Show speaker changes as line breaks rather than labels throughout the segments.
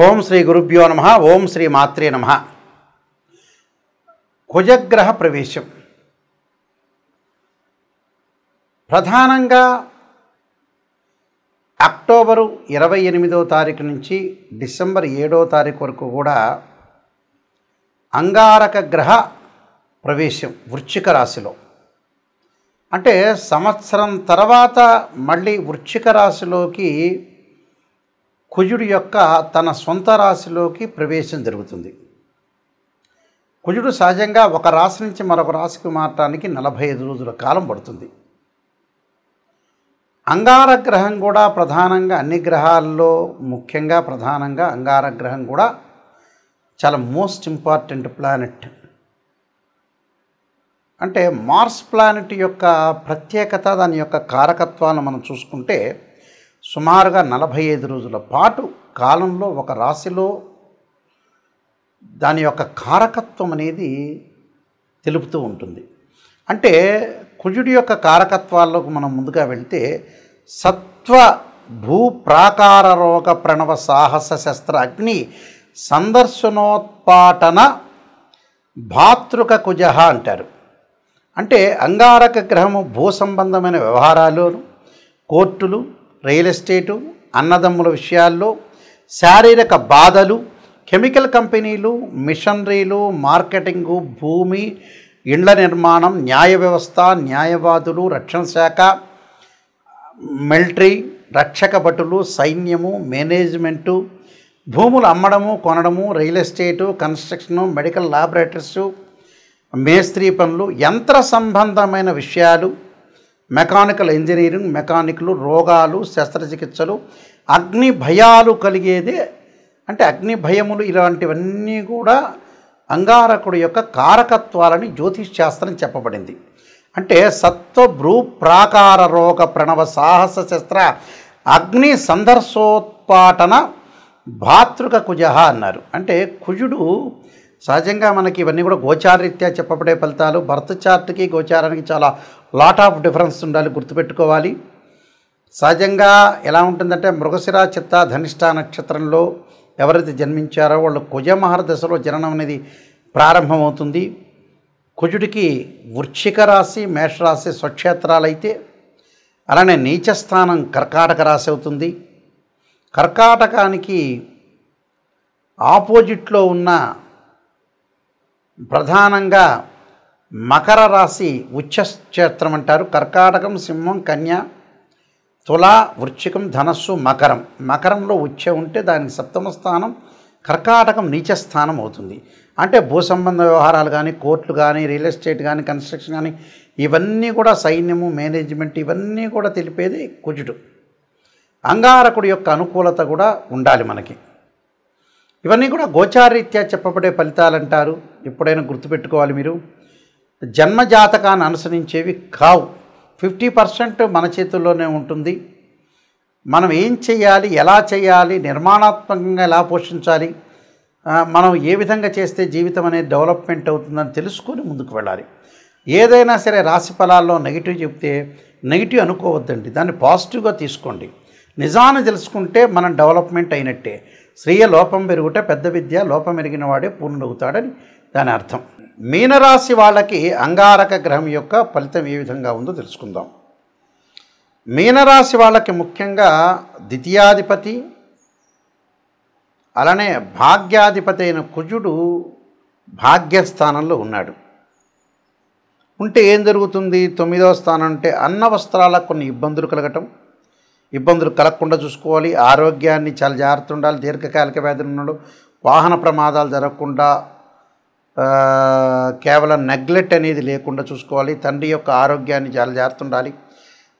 ఓం శ్రీ గురుభ్యో నమః. ఓం శ్రీ మాత్రే నమః. కుజగ్రహ ప్రవేశం ప్రధానంగా అక్టోబరు 28వ తారీఖు నుంచి డిసెంబర్ 7వ తారీఖు వరకు కూడా అంగారక గ్రహ ప్రవేశం వృశ్చిక రాశిలో. అంటే సంవత్సరం తర్వాత మళ్ళీ వృశ్చిక రాశిలోకి కుజుడు యొక్క తన సొంత రాశిలోకి ప్రవేశం జరుగుతుంది. కుజుడు సహజంగా ఒక రాశి నుంచి మరొక రాశికి మారటానికి 45 రోజుల కాలం పడుతుంది. అంగారగ్రహం కూడా ప్రధానంగా అన్ని గ్రహాల్లో ముఖ్యంగా ప్రధానంగా అంగారగ్రహం కూడా చాలా మోస్ట్ ఇంపార్టెంట్ ప్లానెట్. అంటే మార్స్ ప్లానెట్ యొక్క ప్రత్యేకత, దాని యొక్క కారకత్వాన్ని మనం చూసుకుంటే సుమారుగా 45 రోజుల పాటు కాలంలో ఒక రాశిలో దాని యొక్క కారకత్వం అనేది తెలుపుతూ ఉంటుంది. అంటే కుజుడి యొక్క కారకత్వాల్లోకి మనం ముందుగా వెళ్తే సత్వ భూ ప్రాకార రోగ ప్రణవ సాహస శస్త్ర అగ్ని సందర్శనోత్పాటన భాతృక కుజ అంటారు. అంటే అంగారక గ్రహము భూ సంబంధమైన వ్యవహారాల్లోను, కోర్టులు, రియల్ ఎస్టేటు, అన్నదమ్ముల విషయాల్లో, శారీరక బాధలు, కెమికల్ కంపెనీలు, మిషనరీలు, మార్కెటింగు, భూమి, ఇండ్ల నిర్మాణం, న్యాయ వ్యవస్థ, న్యాయవాదులు, రక్షణ శాఖ, మిలిటరీ, రక్షక భటులు, సైన్యము, మేనేజ్మెంటు, భూములు అమ్మడము కొనడము, రియల్ ఎస్టేటు, కన్స్ట్రక్షను, మెడికల్ ల్యాబొరేటరీసు, మేస్త్రీ పనులు, యంత్ర సంబంధమైన విషయాలు, మెకానికల్ ఇంజనీరింగ్, మెకానిక్లు, రోగాలు, శస్త్రచికిత్సలు, అగ్ని భయాలు కలిగేదే. అంటే అగ్ని భయములు ఇలాంటివన్నీ కూడా అంగారకుడు యొక్క కారకత్వాలని జ్యోతిష్ శాస్త్రం చెప్పబడింది. అంటే సత్వ భ్రూ ప్రాకార రోగ ప్రణవ సాహస శస్త్ర అగ్ని సందర్శోత్పాటన భాతృక కుజ అన్నారు. అంటే కుజుడు సహజంగా మనకి ఇవన్నీ కూడా గోచారరీత్యా చెప్పబడే ఫలితాలు. బర్త్ చార్ట్కి గోచారానికి చాలా లాట్ ఆఫ్ డిఫరెన్స్ ఉండాలి, గుర్తుపెట్టుకోవాలి. సహజంగా ఎలా ఉంటుందంటే మృగశిర చిత్త ధనిష్ట నక్షత్రంలో ఎవరైతే జన్మించారో వాళ్ళు కుజమహర దశలో జననం అనేది ప్రారంభమవుతుంది. కుజుడికి వృశ్చిక రాశి, మేషరాశి స్వక్షేత్రాలైతే, అలానే నీచస్థానం కర్కాటక రాశి అవుతుంది. కర్కాటకానికి ఆపోజిట్లో ఉన్న ప్రధానంగా మకర రాశి ఉచ్చక్షేత్రం అంటారు. కర్కాటకం, సింహం, కన్య, తుల, వృశ్చికం, ధనస్సు, మకరం. మకరంలో ఉచ్చ ఉంటే దానికి సప్తమ స్థానం, కర్కాటకం నీచస్థానం అవుతుంది. అంటే భూ సంబంధ వ్యవహారాలు కానీ, కోర్టులు కానీ, రియల్ ఎస్టేట్ కానీ, కన్స్ట్రక్షన్ కానీ, ఇవన్నీ కూడా సైన్యము, మేనేజ్మెంట్, ఇవన్నీ కూడా తెలిపేది కుజుడు. అంగారకుడి యొక్క అనుకూలత కూడా ఉండాలి మనకి. ఇవన్నీ కూడా గోచారరీత్యా చెప్పబడే ఫలితాలు అంటారు. ఎప్పుడైనా గుర్తుపెట్టుకోవాలి మీరు. జన్మజాతకాన్ని అనుసరించేవి కావు. 50% మన చేతుల్లోనే ఉంటుంది. మనం ఏం చేయాలి, ఎలా చేయాలి, నిర్మాణాత్మకంగా ఎలా పోషించాలి, మనం ఏ విధంగా చేస్తే జీవితం అనేది డెవలప్మెంట్ అవుతుందని తెలుసుకొని ముందుకు వెళ్ళాలి. ఏదైనా సరే రాశి ఫలాల్లో నెగిటివ్ చెప్తే నెగిటివ్ అనుకోవద్దండి, దాన్ని పాజిటివ్గా తీసుకోండి. నిజాన్ని తెలుసుకుంటే మనం డెవలప్మెంట్ అయినట్టే. శ్రీయ లోపం పెరుగుట పెద్ద విద్య, లోపం ఎరిగిన వాడే పూర్ణుడవుతాడని దాని అర్థం. మీనరాశి వాళ్ళకి అంగారక గ్రహం యొక్క ఫలితం ఏ విధంగా ఉందో తెలుసుకుందాం. మీనరాశి వాళ్ళకి ముఖ్యంగా ద్వితీయాధిపతి, అలానే భాగ్యాధిపతి అయిన కుజుడు భాగ్యస్థానంలో ఉన్నాడు. ఉంటే ఏం జరుగుతుంది? 9వ స్థానం అంటే అన్న వస్త్రాలకు కొన్ని ఇబ్బందులు కలగటం, ఇబ్బందులు కలగకుండా చూసుకోవాలి. ఆరోగ్యాన్ని చాలా జాగ్రత్త ఉండాలి. దీర్ఘకాలిక వ్యాధులు ఉన్నాడు, వాహన ప్రమాదాలు జరగకుండా, కేవలం నెగ్లెక్ట్ అనేది లేకుండా చూసుకోవాలి. తండ్రి యొక్క ఆరోగ్యాన్ని చాలా జాగ్రత్త ఉండాలి.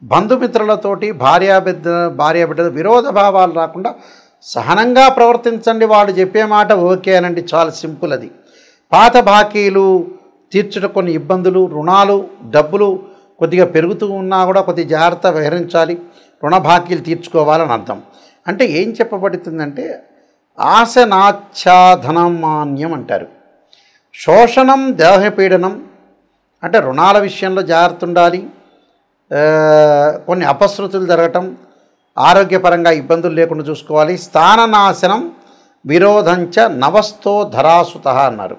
బంధుమిత్రులతోటి భార్యాబిడ్డ విరోధ భావాలు రాకుండా సహనంగా ప్రవర్తించండి. వాళ్ళు చెప్పే మాట ఓకే అనండి, చాలా సింపుల్ అది. పాత బాకీలు తీర్చుట కొన్ని ఇబ్బందులు, రుణాలు, డబ్బులు కొద్దిగా పెరుగుతూ ఉన్నా కూడా కొద్దిగా జాగ్రత్త వ్యవహరించాలి. రుణ బాకీలు తీర్చుకోవాలని అర్థం. అంటే ఏం చెప్పబడుతుందంటే ఆశనాచ్ఛాదనమాన్యం అంటారు. శోషణం, దేహపీడనం, అంటే రుణాల విషయంలో జాగ్రత్త ఉండాలి. కొన్ని అపశృతులు జరగటం, ఆరోగ్యపరంగా ఇబ్బందులు లేకుండా చూసుకోవాలి. స్థాననాశనం, విరోధంచ నవస్థో ధరాసుత అన్నారు.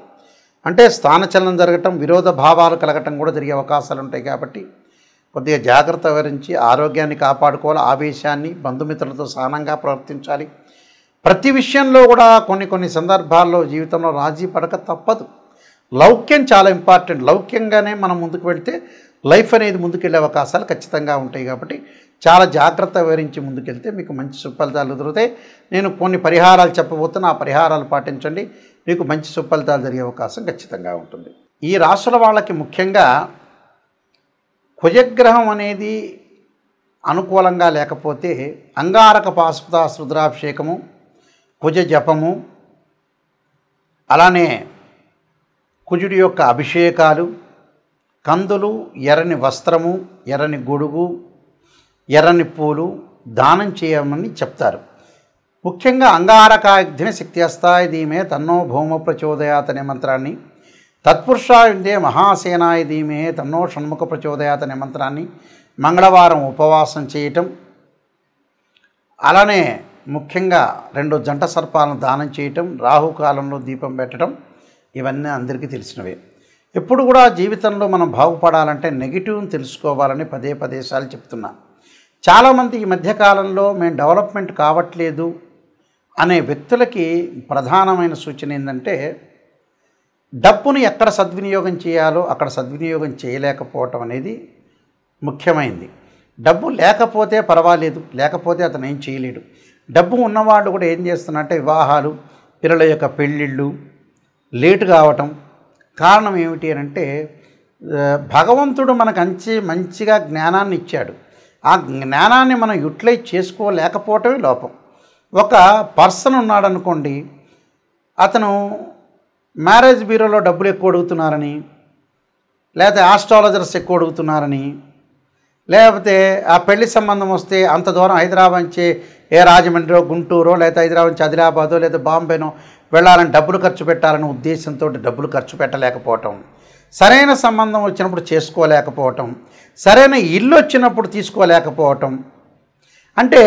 అంటే స్థానచలనం జరగటం, విరోధ భావాలు కలగటం కూడా జరిగే అవకాశాలు ఉంటాయి. కాబట్టి కొద్దిగా జాగ్రత్త వహించి ఆరోగ్యాన్ని కాపాడుకోవాలి. ఆవేశాన్ని, బంధుమిత్రులతో సహనంగా ప్రవర్తించాలి. ప్రతి విషయంలో కూడా కొన్ని సందర్భాల్లో జీవితంలో రాజీ పడక తప్పదు. లౌక్యం చాలా ఇంపార్టెంట్. లౌక్యంగానే మనం ముందుకు వెళ్తే లైఫ్ అనేది ముందుకెళ్ళే అవకాశాలు ఖచ్చితంగా ఉంటాయి. కాబట్టి చాలా జాగ్రత్త వహించి ముందుకెళ్తే మీకు మంచి సుఫలితాలు దొరుకుతాయి. నేను కొన్ని పరిహారాలు చెప్పబోతున్నా, ఆ పరిహారాలు పాటించండి, మీకు మంచి సుఫలితాలు జరిగే అవకాశం ఖచ్చితంగా ఉంటుంది. ఈ రాశుల వాళ్ళకి ముఖ్యంగా కుజగ్రహం అనేది అనుకూలంగా లేకపోతే అంగారక పాశుపత రుద్రాభిషేకము, కుజ జపము, అలానే కుజుడి యొక్క అభిషేకాలు, కందులు, ఎర్రని వస్త్రము, ఎర్రని గొడుగు, ఎర్రని పూలు దానం చేయమని చెప్తారు. ముఖ్యంగా అంగారకాగ్ని శక్త్యస్తాయ ధీమే తన్నో భౌమ ప్రచోదయాత్ అనే మంత్రాన్ని, తత్పురుషాయుందే మహాసేనాయ ధీమే తన్నో షణ్ముఖ ప్రచోదయాత్ అనే మంత్రాన్ని మంగళవారం ఉపవాసం చేయటం, అలానే ముఖ్యంగా 2 జంట సర్పాలను దానం చేయటం, రాహుకాలంలో దీపం పెట్టడం, ఇవన్నీ అందరికీ తెలిసినవే. ఎప్పుడు కూడా జీవితంలో మనం బాగుపడాలంటే నెగిటివ్ని తెలుసుకోవాలని పదే సార్లు చెప్తున్నా. చాలామంది ఈ మధ్యకాలంలో మేము డెవలప్మెంట్ కావట్లేదు అనే వ్యక్తులకి ప్రధానమైన సూచన ఏంటంటే డబ్బును ఎక్కడ సద్వినియోగం చేయాలో అక్కడ సద్వినియోగం చేయలేకపోవటం అనేది ముఖ్యమైనది. డబ్బు లేకపోతే పర్వాలేదు, లేకపోతే అతను ఏం చేయలేడు. డబ్బు ఉన్నవాళ్ళు కూడా ఏం చేస్తున్నారంటే వివాహాలు, పిల్లల యొక్క పెళ్ళిళ్ళు లేటు కావటం. కారణం ఏమిటి అని అంటే భగవంతుడు మనకు మంచిగా జ్ఞానాన్ని ఇచ్చాడు. ఆ జ్ఞానాన్ని మనం యూటిలైజ్ చేసుకోలేకపోవటమే లోపం. ఒక పర్సన్ ఉన్నాడనుకోండి, అతను మ్యారేజ్ బ్యూరోలో డబ్బులు ఎక్కువ అడుగుతున్నారని, లేకపోతే ఆస్ట్రాలజర్స్ ఎక్కువ అడుగుతున్నారని, లేకపోతే ఆ పెళ్లి సంబంధం వస్తే అంత దూరం హైదరాబాద్ నుంచి రాజమండ్రో, గుంటూరో, లేకపోతే హైదరాబాద్ నుంచి ఆదిలాబాదో లేదా బాంబేనో వెళ్ళాలని డబ్బులు ఖర్చు పెట్టాలనే ఉద్దేశంతో డబ్బులు ఖర్చు పెట్టలేకపోవటం, సరైన సంబంధం వచ్చినప్పుడు చేసుకోలేకపోవటం, సరైన ఇల్లు వచ్చినప్పుడు తీసుకోలేకపోవటం, అంటే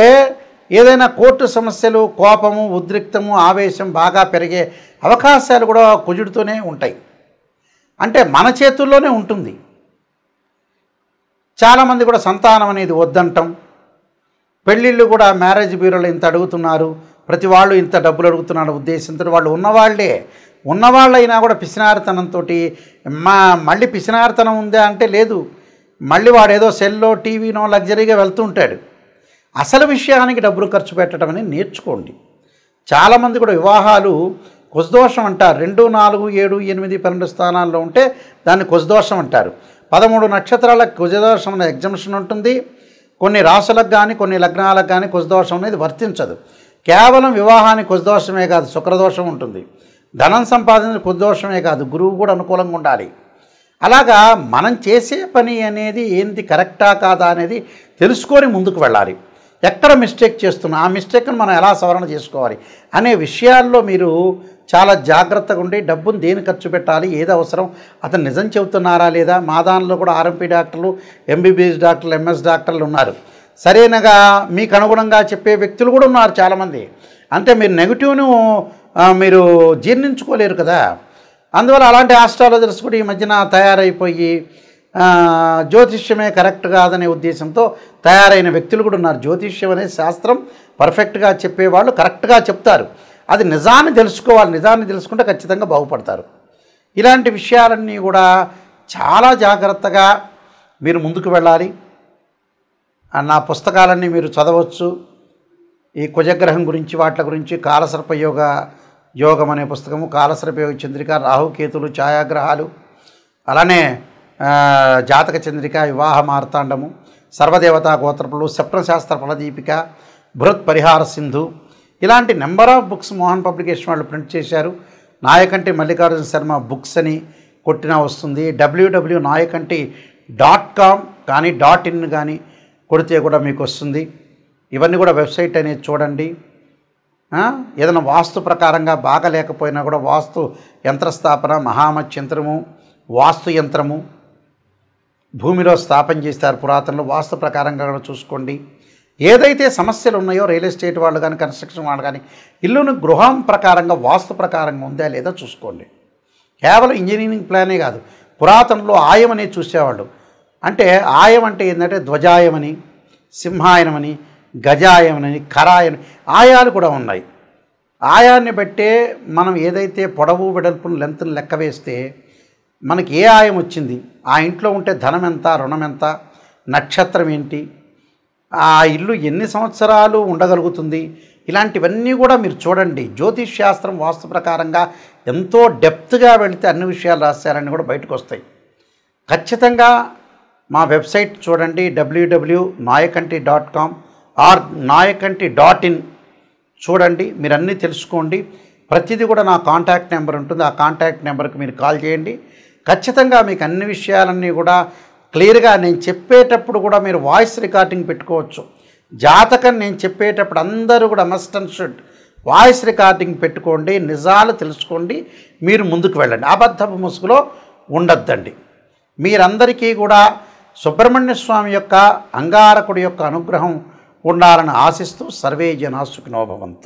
ఏదైనా కోర్టు సమస్యలు, కోపము, ఉద్రిక్తము, ఆవేశం బాగా పెరిగే అవకాశాలు కూడా కుజుడితోనే ఉంటాయి. అంటే మన చేతుల్లోనే ఉంటుంది. చాలామంది కూడా సంతానం అనేది వద్దంటాం, పెళ్ళిళ్ళు కూడా మ్యారేజ్ బ్యూరోలో ఇంత అడుగుతున్నారు, ప్రతి వాళ్ళు ఇంత డబ్బులు అడుగుతున్నారు ఉద్దేశంతో వాళ్ళు ఉన్నవాళ్ళైనా కూడా పిసినారితనంతో మళ్ళీ పిసినారితనం ఉందా అంటే లేదు, మళ్ళీ వాడు ఏదో సెల్లో, టీవీనో లగ్జరీగా వెళ్తూ ఉంటాడు. అసలు విషయానికి డబ్బులు ఖర్చు పెట్టడం అనేది నేర్చుకోండి. చాలామంది కూడా వివాహాలు కుజదోషం అంటారు. 2, 4, 7, 8, 12 స్థానాల్లో ఉంటే దాన్ని కుజదోషం అంటారు. 13 నక్షత్రాలకు కుజదోషం అనే ఎగ్జంప్షన్ ఉంటుంది. కొన్ని రాశులకు కానీ కొన్ని లగ్నాలకు కానీ కుజదోషం అనేది వర్తించదు. కేవలం వివాహానికి కుజదోషమే కాదు, శుక్రదోషం ఉంటుంది. ధనం సంపాదించిన కుజదోషమే కాదు, గురువు కూడా అనుకూలంగా ఉండాలి. అలాగా మనం చేసే పని అనేది ఏంటి, కరెక్టా కాదా అనేది తెలుసుకొని ముందుకు వెళ్ళాలి. ఎక్కడ మిస్టేక్ చేస్తున్నా ఆ మిస్టేక్ను మనం ఎలా సవరణ చేసుకోవాలి అనే విషయాల్లో మీరు చాలా జాగ్రత్తగా ఉండి డబ్బును దేని ఖర్చు పెట్టాలి, ఏది అవసరం, అతను నిజం చెబుతున్నారా లేదా. మా దానిలో కూడా ఆర్ఎంపీ డాక్టర్లు, ఎంబీబీఎస్ డాక్టర్లు, ఎంఎస్ డాక్టర్లు ఉన్నారు. సరైనగా మీకు అనుగుణంగా చెప్పే వ్యక్తులు కూడా ఉన్నారు చాలామంది. అంటే మీరు నెగిటివ్ను మీరు జీర్ణించుకోలేరు కదా. అందువల్ల అలాంటి ఆస్ట్రాలజర్స్ కూడా ఈ మధ్యన తయారైపోయి జ్యోతిష్యమే కరెక్ట్ కాదనే ఉద్దేశంతో తయారైన వ్యక్తులు కూడా ఉన్నారు. జ్యోతిష్యం అనే శాస్త్రం పర్ఫెక్ట్గా చెప్పేవాళ్ళు కరెక్ట్గా చెప్తారు. అది నిజాన్ని తెలుసుకోవాలి. నిజాన్ని తెలుసుకుంటే ఖచ్చితంగా బాగుపడతారు. ఇలాంటి విషయాలన్నీ కూడా చాలా జాగ్రత్తగా మీరు ముందుకు వెళ్ళాలి. నా పుస్తకాలన్నీ మీరు చదవచ్చు. ఈ కుజగ్రహం గురించి వాటి గురించి కాలసర్ప యోగం అనే పుస్తకము, కాలసర్ప యోగ చంద్రిక, రాహుకేతులు, ఛాయాగ్రహాలు, అలానే జాతక చంద్రిక, వివాహ మార్తాండము, సర్వదేవతా గోత్రపులు, స్వప్నశాస్త్ర ఫలదీపిక, బృహత్ పరిహార సింధు, ఇలాంటి number of books Mohan publication వాళ్ళు ప్రింట్ చేశారు. నాయకంటి మల్లికార్జున శర్మ బుక్స్ అని కొట్టినా వస్తుంది. www.nayakanti.com కానీ .in కానీ కొడితే కూడా మీకు వస్తుంది. ఇవన్నీ కూడా వెబ్సైట్ అనేది చూడండి. ఏదైనా వాస్తు ప్రకారంగా బాగలేకపోయినా కూడా వాస్తు యంత్రస్థాపన, మహామత్యంత్రము, వాస్తు యంత్రము భూమిలో స్థాపన చేస్తారు పురాతనలో, వాస్తు ప్రకారంగా కూడా చూసుకోండి. ఏదైతే సమస్యలు ఉన్నాయో రియల్ ఎస్టేట్ వాళ్ళు కానీ కన్స్ట్రక్షన్ వాళ్ళు కానీ ఇల్లును గృహం ప్రకారంగా వాస్తు ప్రకారంగా ఉందా లేదా చూసుకోండి. కేవలం ఇంజనీరింగ్ ప్లానే కాదు, పురాతనలో ఆయం అనేది చూసేవాళ్ళు. అంటే ఆయం అంటే ఏంటంటే ధ్వజాయమని, సింహాయనమని, గజాయమని, కరాయని ఆయాలు కూడా ఉన్నాయి. ఆయాన్ని బట్టే మనం ఏదైతే పొడవు వెడల్పును లెంత్ను లెక్క వేస్తే మనకి ఏ ఆయం వచ్చింది, ఆ ఇంట్లో ఉంటే ధనం ఎంత, రుణం ఎంత, నక్షత్రం ఏంటి, ఆ ఇల్లు ఎన్ని సంవత్సరాలు ఉండగలుగుతుంది, ఇలాంటివన్నీ కూడా మీరు చూడండి. జ్యోతిష్ శాస్త్రం వాస్తు ప్రకారంగా ఎంతో డెప్త్గా వెళితే అన్ని విషయాలు రాశారని కూడా బయటకు వస్తాయి. ఖచ్చితంగా మా వెబ్సైట్ చూడండి, www.nayakanti.com ఆర్ nayakanti.in చూడండి. మీరు అన్నీ తెలుసుకోండి. ప్రతిదీ కూడా నా కాంటాక్ట్ నెంబర్ ఉంటుంది, ఆ కాంటాక్ట్ నెంబర్కి మీరు కాల్ చేయండి. ఖచ్చితంగా మీకు అన్ని విషయాలన్నీ కూడా క్లియర్గా నేను చెప్పేటప్పుడు కూడా మీరు వాయిస్ రికార్డింగ్ పెట్టుకోవచ్చు. జాతకం నేను చెప్పేటప్పుడు అందరూ కూడా must and should voice recording పెట్టుకోండి, నిజాలు తెలుసుకోండి, మీరు ముందుకు వెళ్ళండి. అబద్ధపు ముసుగులో ఉండొద్దండి. మీరందరికీ కూడా సుబ్రహ్మణ్య స్వామి యొక్క అంగారకుడి యొక్క అనుగ్రహం ఉండాలని ఆశిస్తూ సర్వే జనా సుఖినో భవంతు.